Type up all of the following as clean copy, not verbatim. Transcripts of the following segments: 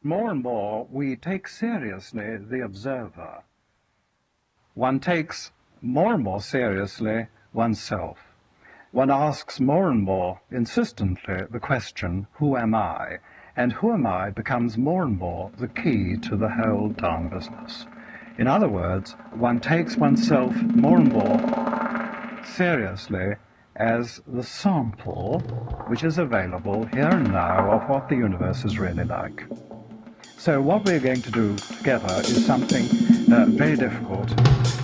more and more we take seriously the observer. One takes more and more seriously oneself. One asks more and more insistently the question, who am I? And who am I becomes more and more the key to the whole darn business. In other words, one takes oneself more and more seriously as the sample which is available here and now of what the universe is really like. So what we're going to do together is something very difficult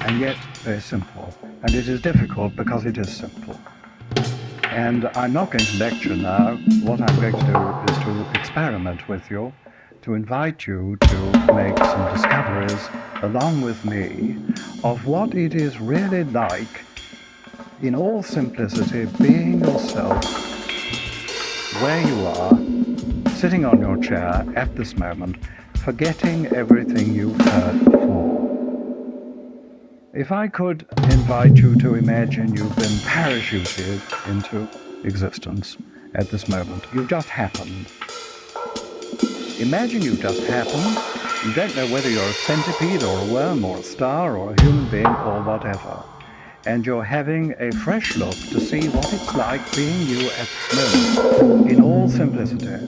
and yet very simple. And it is difficult because it is simple. And I'm not going to lecture now. What I'm going to do is to experiment with you, to invite you to make some discoveries along with me of what it is really like, in all simplicity, being yourself where you are, sitting on your chair at this moment, forgetting everything you've heard before. If I could invite you to imagine you've been parachuted into existence at this moment. You've just happened. Imagine you've just happened. You don't know whether you're a centipede or a worm or a star or a human being or whatever. And you're having a fresh look to see what it's like being you at this moment, in all simplicity.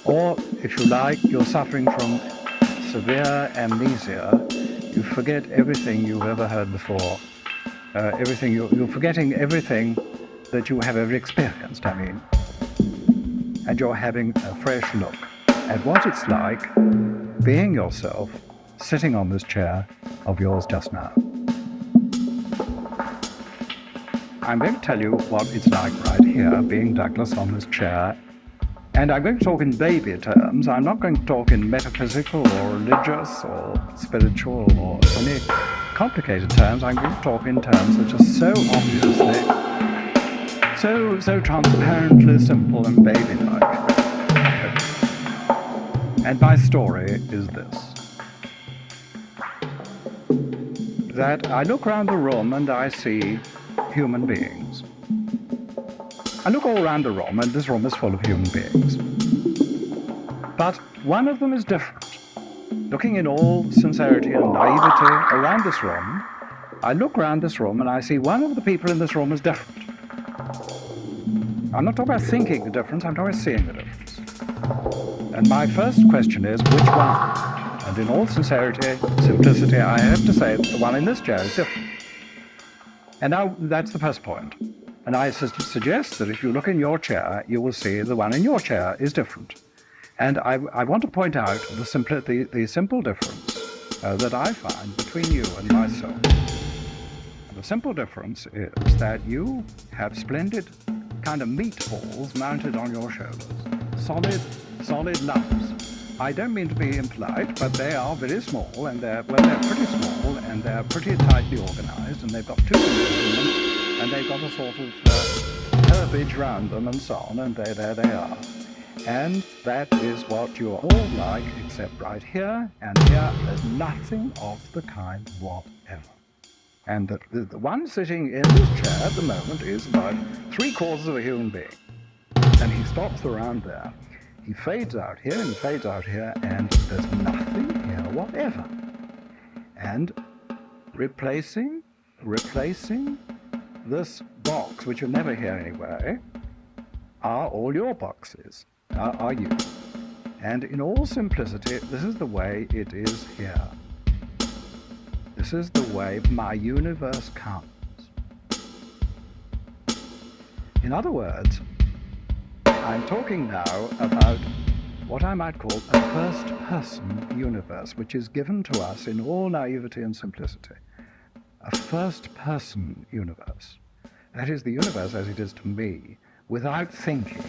Or, if you like, you're suffering from severe amnesia. You forget everything you've ever heard before. You're forgetting everything that you have ever experienced, I mean. And you're having a fresh look at what it's like being yourself, sitting on this chair of yours just now. I'm going to tell you what it's like right here, being Douglas on this chair. And I'm going to talk in baby terms. I'm not going to talk in metaphysical or religious or spiritual or any complicated terms. I'm going to talk in terms that are so obviously, so transparently simple and baby-like. And my story is this. That I look around the room and I see human beings. I look all around the room, and this room is full of human beings. But one of them is different. Looking in all sincerity and naivety around this room, I look around this room and I see one of the people in this room is different. I'm not talking about thinking the difference, I'm talking about seeing the difference. And my first question is, which one? And in all sincerity, simplicity, I have to say the one in this chair is different. And now that's the first point. And I suggest that if you look in your chair, you will see the one in your chair is different. And I want to point out the simple difference that I find between you and myself. The simple difference is that you have splendid kind of meatballs mounted on your shoulders. Solid lumps. I don't mean to be impolite, but they are very small, and they're pretty small, and they're pretty tightly organized, and they've got two fingers in them, and they've got a sort of herbage round them and so on, and there they are. And that is what you're all like, except right here and here, there's nothing of the kind whatever. And the one sitting in this chair at the moment is about 3/4 of a human being. And he stops around there. He fades out here and he fades out here, and there's nothing here whatever. And replacing this box, which you'll never hear anyway, are all your boxes, are you. And in all simplicity, this is the way it is here. This is the way my universe comes. In other words, I'm talking now about what I might call a first-person universe, which is given to us in all naivety and simplicity. A first-person universe. That is the universe as it is to me, without thinking.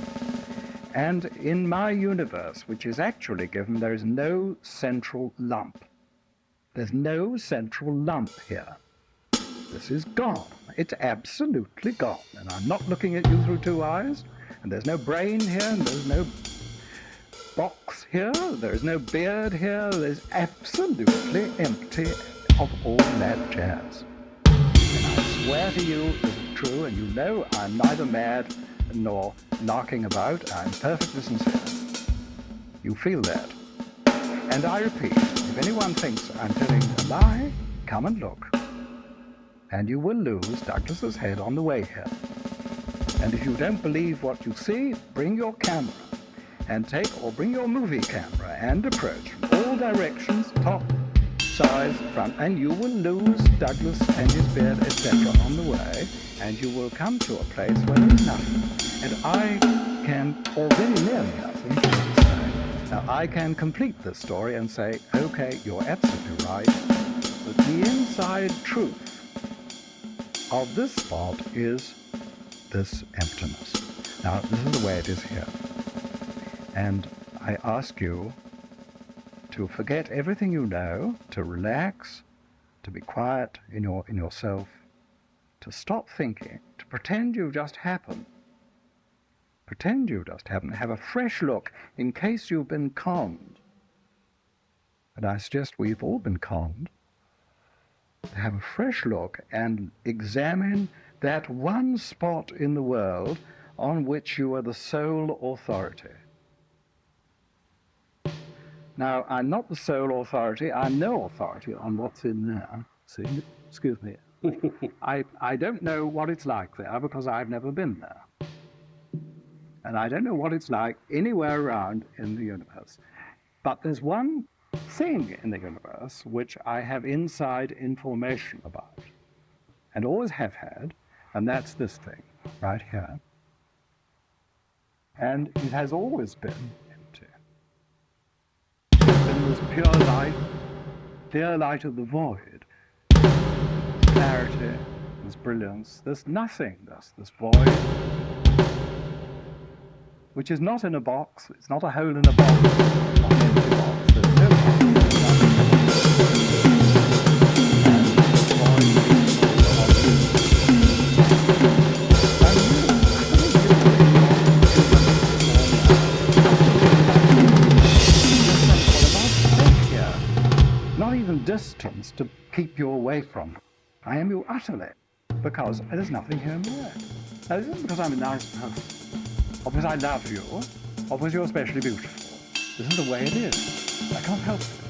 And in my universe, which is actually given, there is no central lump. There's no central lump here. This is gone. It's absolutely gone. And I'm not looking at you through two eyes, and there's no brain here, and there's no box here, there's no beard here, there's absolutely empty of all that jazz. And I swear to you, this is true, and you know I'm neither mad nor larking about. I'm perfectly sincere. You feel that. And I repeat, if anyone thinks I'm telling a lie, come and look. And you will lose Douglas's head on the way here. And if you don't believe what you see, bring your camera and bring your movie camera and approach from all directions, top, sides, front, and you will lose Douglas and his beard, etc. on the way, and you will come to a place where there's nothing. And I can, or very nearly nothing, just to say. Now I can complete this story and say, okay, you're absolutely right, but the inside truth of this spot is this emptiness. Now, this is the way it is here. And I ask you to forget everything you know, to relax, to be quiet in yourself, to stop thinking, to pretend you just happened. Pretend you just happened. Have a fresh look in case you've been conned. And I suggest we've all been conned. Have a fresh look and examine that one spot in the world on which you are the sole authority. Now, I'm not the sole authority. I'm no authority on what's in there. See? Excuse me. I don't know what it's like there because I've never been there. And I don't know what it's like anywhere around in the universe. But there's one thing in the universe which I have inside information about, and always have had, and that's this thing right here. And it has always been empty. It's been this pure light of the void, this clarity, this brilliance, this nothingness, this void, which is not in a box. It's not a hole in a box, it's not an empty box. There's no box. Not even distance to keep you away from. I am you utterly, because there's nothing here in the way. Now, this isn't because I'm a nice person, or because I love you, or because you're especially beautiful. This is the way it is. I can't help it.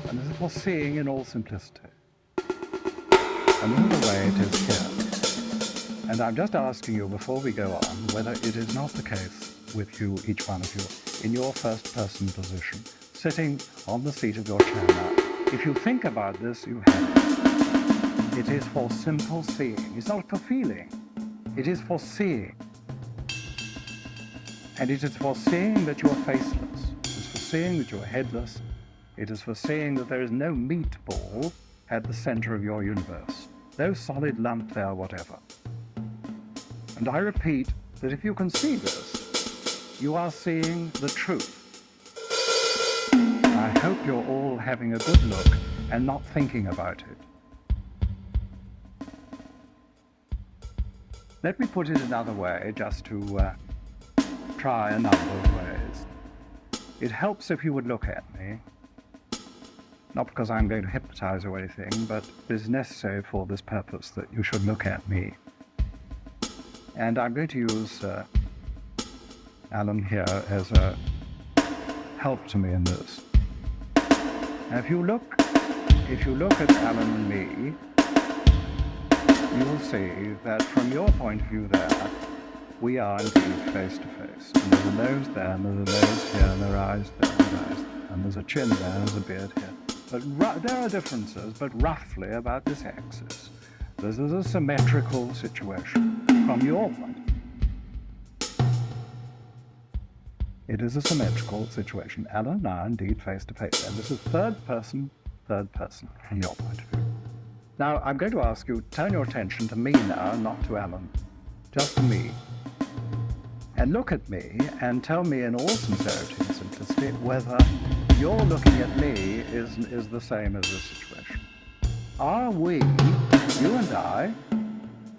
And this is for seeing in all simplicity. And this is the way it is here. And I'm just asking you before we go on whether it is not the case with you, each one of you, in your first-person position, sitting on the seat of your chair now. If you think about this, you have it. It is for simple seeing. It's not for feeling. It is for seeing. And it is for seeing that you are faceless. It is for seeing that you are headless. It is for seeing that there is no meatball at the center of your universe. No solid lump there, whatever. And I repeat that if you can see this, you are seeing the truth. I hope you're all having a good look and not thinking about it. Let me put it another way, just to try a number of ways. It helps if you would look at me. Not because I'm going to hypnotize or anything, but it is necessary for this purpose that you should look at me. And I'm going to use Alan here as a help to me in this. Now, if you look at Alan and me, you will see that from your point of view there, we are indeed face to face. And there's a nose there, and there's a nose here, and there are eyes there, and eyes there, and there's a chin there, and there's a beard here. But there are differences, but roughly about this axis. This is a symmetrical situation from your point of view. It is a symmetrical situation. Alan and I are indeed face to face. And this is third person from your point of view. Now, I'm going to ask you, turn your attention to me now, not to Alan, just to me. And look at me and tell me in all sincerity and simplicity whether your looking at me is the same as this situation. Are we, you and I,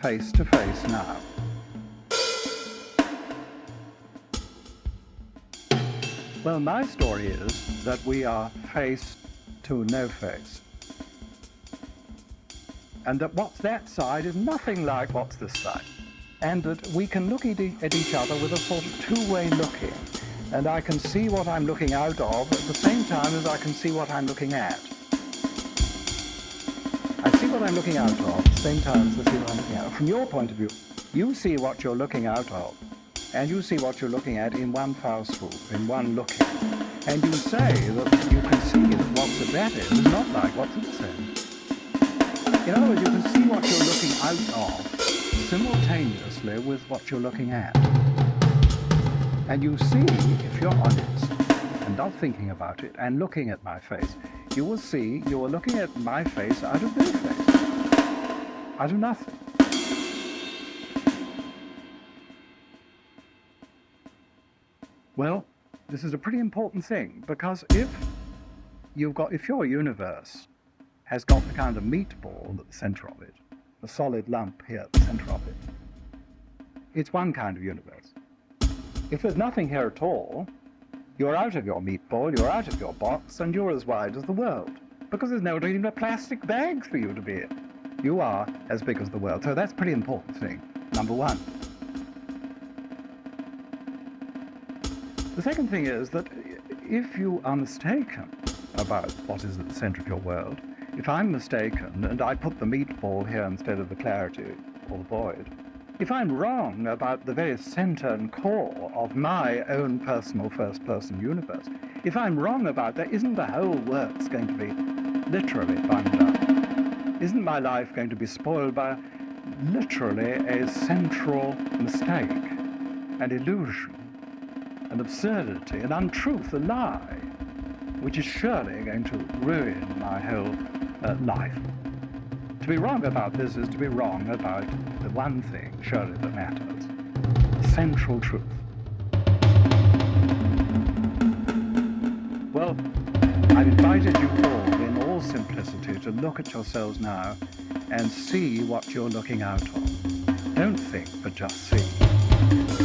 face to face now? Well, my story is that we are face to no face. And that what's that side is nothing like what's this side. And that we can look at each other with a sort of two-way looking. and I can see what I'm looking out of at the same time as I can see what I'm looking at. I see what I'm looking out of at the same time as I see what I'm looking at. From your point of view, you see what you're looking out of, and you see what you're looking at in one foul swoop, in one looking. And you say that you can see that what's at that end is not like what's at this end. In other words, you can see what you're looking out of simultaneously with what you're looking at. And you see, if you're honest and not thinking about it and looking at my face, you will see you are looking at my face out of their face, out of nothing. Well, this is a pretty important thing, because if your universe has got the kind of meatball at the center of it, the solid lump here at the center of it, it's one kind of universe. If there's nothing here at all, you're out of your meatball, you're out of your box, and you're as wide as the world, because there's no even a plastic bag for you to be in. You are as big as the world. So that's a pretty important thing, number one. The second thing is that if you are mistaken about what is at the center of your world, if I'm mistaken and I put the meatball here instead of the clarity or the void, if I'm wrong about the very center and core of my own personal first-person universe, if I'm wrong about that, isn't the whole works going to be literally bunged up? Isn't my life going to be spoiled by literally a central mistake, an illusion, an absurdity, an untruth, a lie, which is surely going to ruin my whole life? To be wrong about this is to be wrong about the one thing, surely, that matters, central truth. Well, I've invited you all, in all simplicity, to look at yourselves now and see what you're looking out of. Don't think, but just see.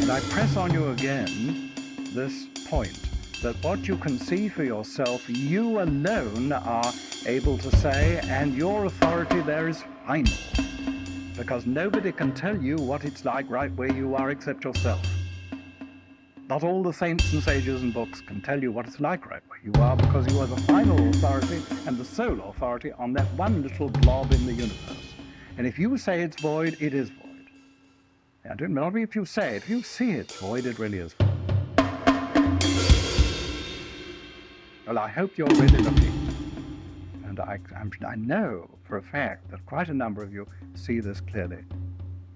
And I press on you again this point, that what you can see for yourself, you alone are able to say, and your authority there is final, because nobody can tell you what it's like right where you are except yourself. Not all the saints and sages and books can tell you what it's like right where you are, because you are the final authority and the sole authority on that one little blob in the universe. And if you say it's void, it is void. And not if you say it, if you see it's void, it really is void. Well, I hope you're really looking, and I know for a fact that quite a number of you see this clearly.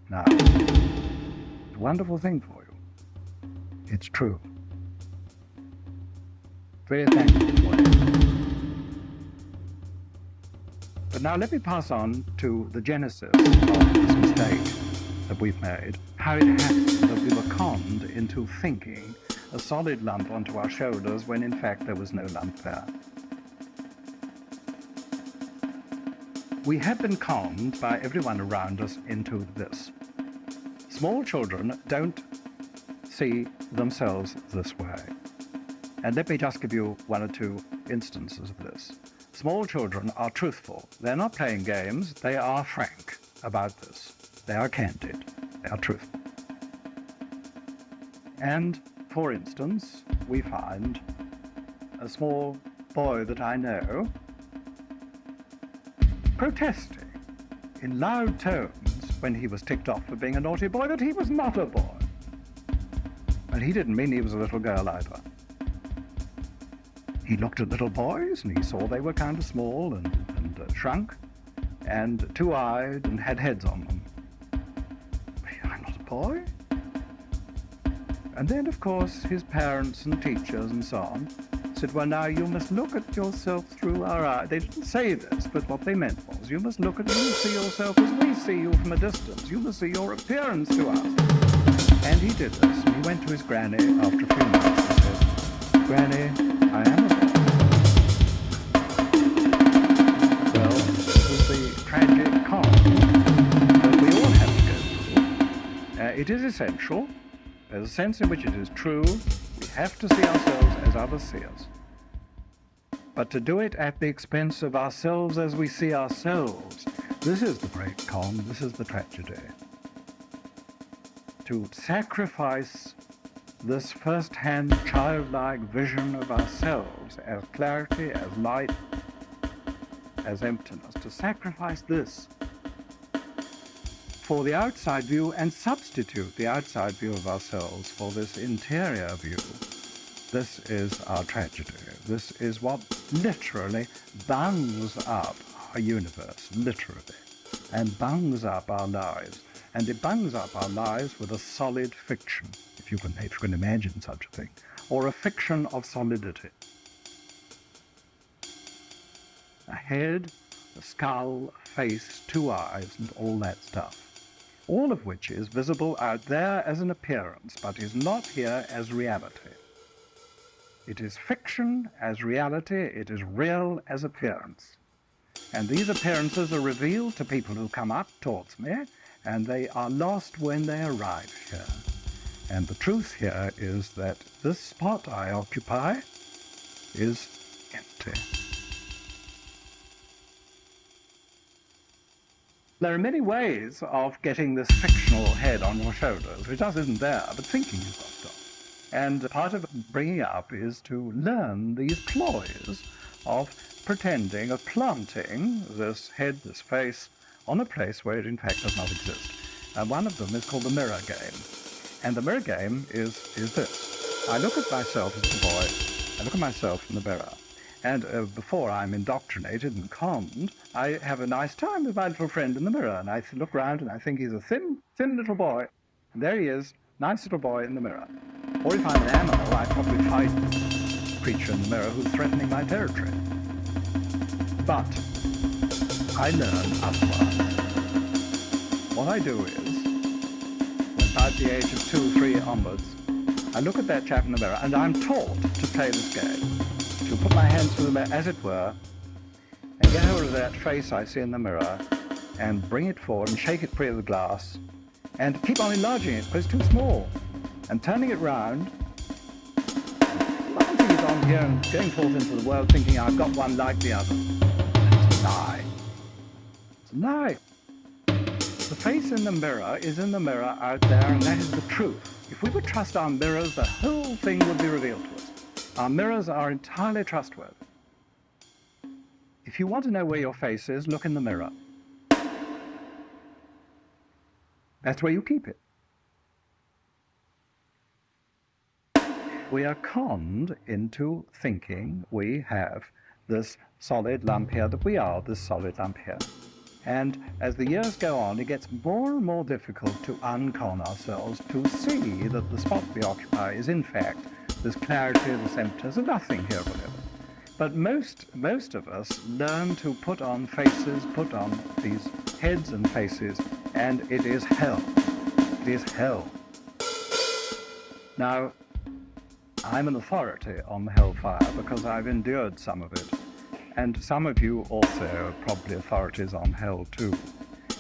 Now, it's a wonderful thing for you. It's true. Very thankful for it. But now let me pass on to the genesis of this mistake that we've made, how it happened that we were conned into thinking a solid lump onto our shoulders when in fact there was no lump there. We have been conned by everyone around us into this. Small children don't see themselves this way. And let me just give you one or two instances of this. Small children are truthful. They're not playing games. They are frank about this. They are candid. They are truthful. And for instance, we find a small boy that I know protesting in loud tones when he was ticked off for being a naughty boy that he was not a boy. And he didn't mean he was a little girl either. He looked at little boys and he saw they were kind of small and shrunk and two-eyed and had heads on them. I'm not a boy. And then, of course, his parents and teachers and so on said, well, now you must look at yourself through our eyes. They didn't say this, but what they meant was, you must look at you, see yourself as we see you from a distance. You must see your appearance to us. And he did this, and he went to his granny after a few months and said, Granny, I am a boy. Well, this is the tragic con that we all have to go through. It is essential. There's a sense in which it is true. We have to see ourselves as others see us. But to do it at the expense of ourselves as we see ourselves, this is the great con, this is the tragedy. To sacrifice this first-hand childlike vision of ourselves as clarity, as light, as emptiness, to sacrifice this for the outside view and substitute the outside view of ourselves for this interior view. This is our tragedy. This is what literally bungs up our universe, literally, and bungs up our lives. And it bungs up our lives with a solid fiction, if you can imagine such a thing, or a fiction of solidity. A head, a skull, a face, two eyes, and all that stuff. All of which is visible out there as an appearance, but is not here as reality. It is fiction as reality, it is real as appearance. And these appearances are revealed to people who come up towards me, and they are lost when they arrive here. And the truth here is that this spot I occupy is empty. There are many ways of getting this fictional head on your shoulders, which just isn't there, but thinking you've got to. And part of bringing up is to learn these ploys of pretending, of planting this head, this face, on a place where it in fact does not exist. And one of them is called the mirror game. And the mirror game is this. I look at myself as a boy, I look at myself in the mirror. And before I'm indoctrinated and conned, I have a nice time with my little friend in the mirror. And I look round and I think he's a thin little boy. And there he is, nice little boy in the mirror. Or if I'm an animal, I'd probably fight the creature in the mirror who's threatening my territory. But I learn otherwise. What I do is, about the age of 2 or 3 onwards, I look at that chap in the mirror and I'm taught to play this game. To put my hands through the mirror, as it were, and get hold of that face I see in the mirror and bring it forward and shake it free of the glass and keep on enlarging it because it's too small and turning it round, mounting it on here and going forth into the world thinking I've got one like the other. It's a lie. It's a lie. The face in the mirror is in the mirror out there, and that is the truth. If we would trust our mirrors, the whole thing would be revealed to us. Our mirrors are entirely trustworthy. If you want to know where your face is, look in the mirror. That's where you keep it. We are conned into thinking we have this solid lump here, that we are this solid lump here. And as the years go on, it gets more and more difficult to uncon ourselves, to see that the spot we occupy is in fact this clarity, this emptiness, and nothing here, whatever. But most of us learn to put on faces, put on these heads and faces, and it is hell. It is hell. Now, I'm an authority on hellfire because I've endured some of it. And some of you also are probably authorities on hell too.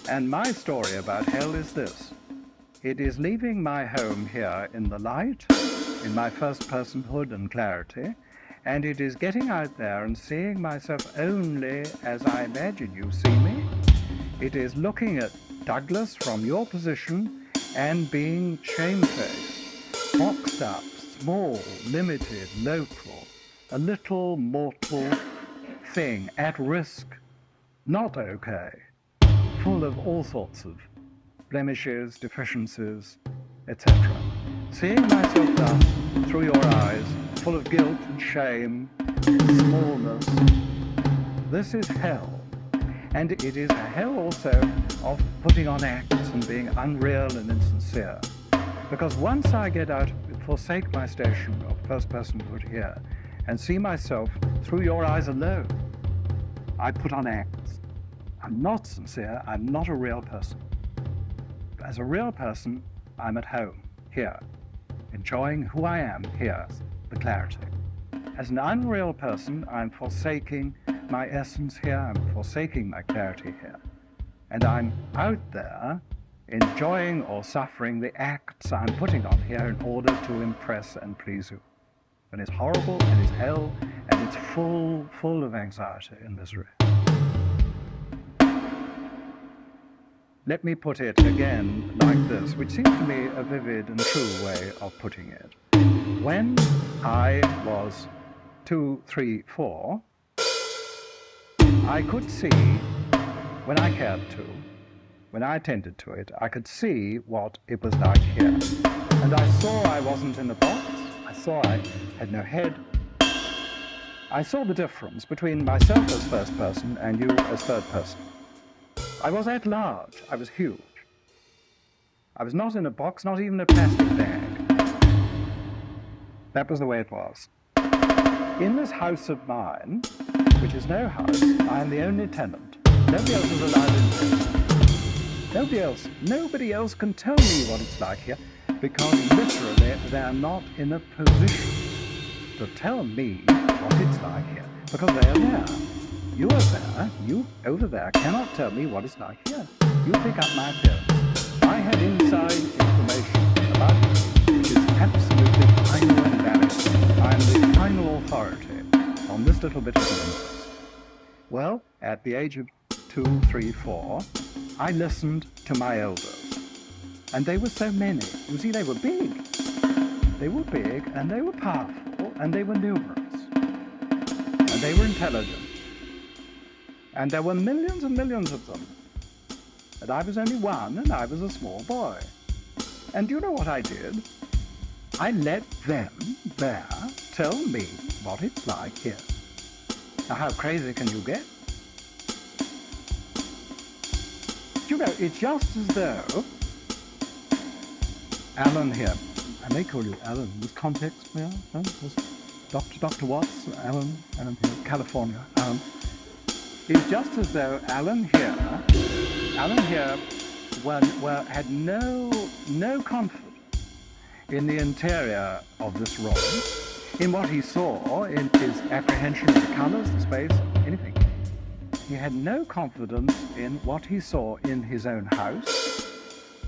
And my story about hell is this. It is leaving my home here in the light, in my first personhood and clarity, and it is getting out there and seeing myself only as I imagine you see me. It is looking at Douglas from your position and being shamefaced, boxed up, small, limited, local, a little mortal thing, at risk, not okay, full of all sorts of blemishes, deficiencies, etc. Seeing myself thus through your eyes, full of guilt and shame, smallness, this is hell. And it is a hell also of putting on acts and being unreal and insincere. Because once I get out, forsake my station of first personhood here, and see myself through your eyes alone, I put on acts. I'm not sincere, I'm not a real person. As a real person, I'm at home, here, enjoying who I am here, the clarity. As an unreal person, I'm forsaking my essence here, I'm forsaking my clarity here. And I'm out there enjoying or suffering the acts I'm putting on here in order to impress and please you. And it's horrible, and it's hell, and it's full of anxiety and misery. Let me put it again like this, which seems to me a vivid and true way of putting it. When I was 2, 3, 4, I could see, when I cared to, when I attended to it, I could see what it was like here. And I saw I wasn't in a box. I saw I had no head. I saw the difference between myself as first person and you as third person. I was at large. I was huge. I was not in a box, not even a plastic bag. That was the way it was. In this house of mine, which is no house, I am the only tenant. Nobody else is allowed in here. Nobody else can tell me what it's like here, because literally they're not in a position to tell me what it's like here, because they are there. You are there, you over there cannot tell me what it's like here. You pick up my appearance. I have inside information about you, which is absolutely final and valid. I am the final authority on this little bit of the universe. Well, at the age of 2, 3, 4, I listened to my elders. And they were so many. You see, they were big. They were big, and they were powerful, and they were numerous. And they were intelligent. And there were millions and millions of them. And I was only one, and I was a small boy. And do you know what I did? I let them there tell me what it's like here. Now, how crazy can you get? You know, it's just as though Alan here, I may call you Alan, with context, yeah? Dr. Watts, Alan here, California. It's just as though Alan here had no confidence in the interior of this room, in what he saw, in his apprehension of the colors, the space, anything. He had no confidence in what he saw in his own house.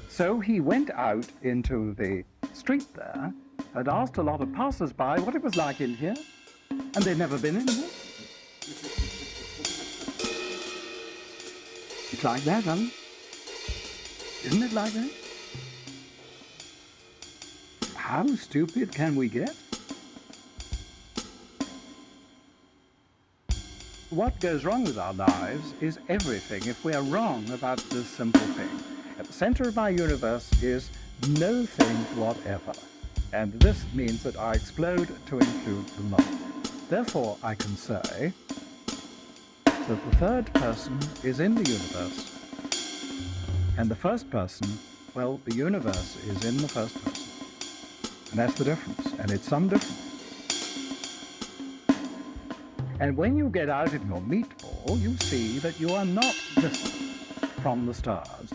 So he went out into the street there and asked a lot of passers-by what it was like in here, and they'd never been in here. It's like that, Alan. Isn't it like that? How stupid can we get? What goes wrong with our lives is everything if we are wrong about this simple thing. At the center of my universe is no thing whatever. And this means that I explode to include the moon. Therefore, I can say that the third person is in the universe. And the first person, well, the universe is in the first person. And that's the difference. And it's some difference. And when you get out of your meat ball, you see that you are not distant from the stars.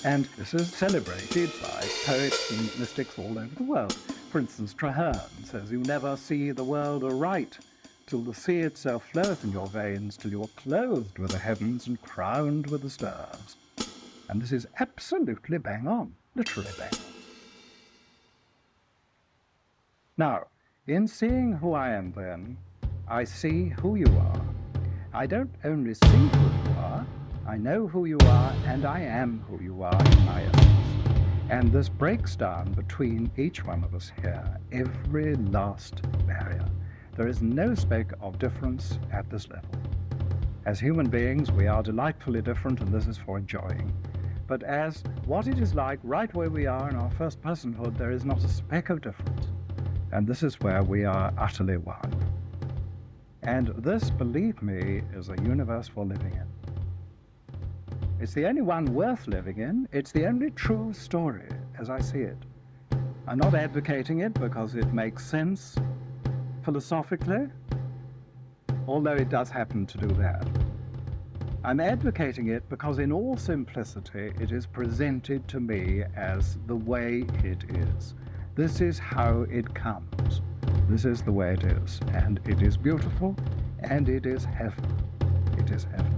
And this is celebrated by poets and mystics all over the world. For instance, Traherne says, "You never see the world aright, till the sea itself floweth in your veins, till you are clothed with the heavens and crowned with the stars." And this is absolutely bang on, literally bang on. Now, in seeing who I am then, I see who you are. I don't only see who you are, I know who you are, and I am who you are in my essence. And this breaks down between each one of us here every last barrier. There is no speck of difference at this level. As human beings, we are delightfully different, and this is for enjoying. But as what it is like right where we are in our first personhood, there is not a speck of difference. And this is where we are utterly one. And this, believe me, is a universe for living in. It's the only one worth living in. It's the only true story, as I see it. I'm not advocating it because it makes sense philosophically, although it does happen to do that. I'm advocating it because in all simplicity, it is presented to me as the way it is. This is how it comes. This is the way it is. And it is beautiful, and it is heaven. It is heaven.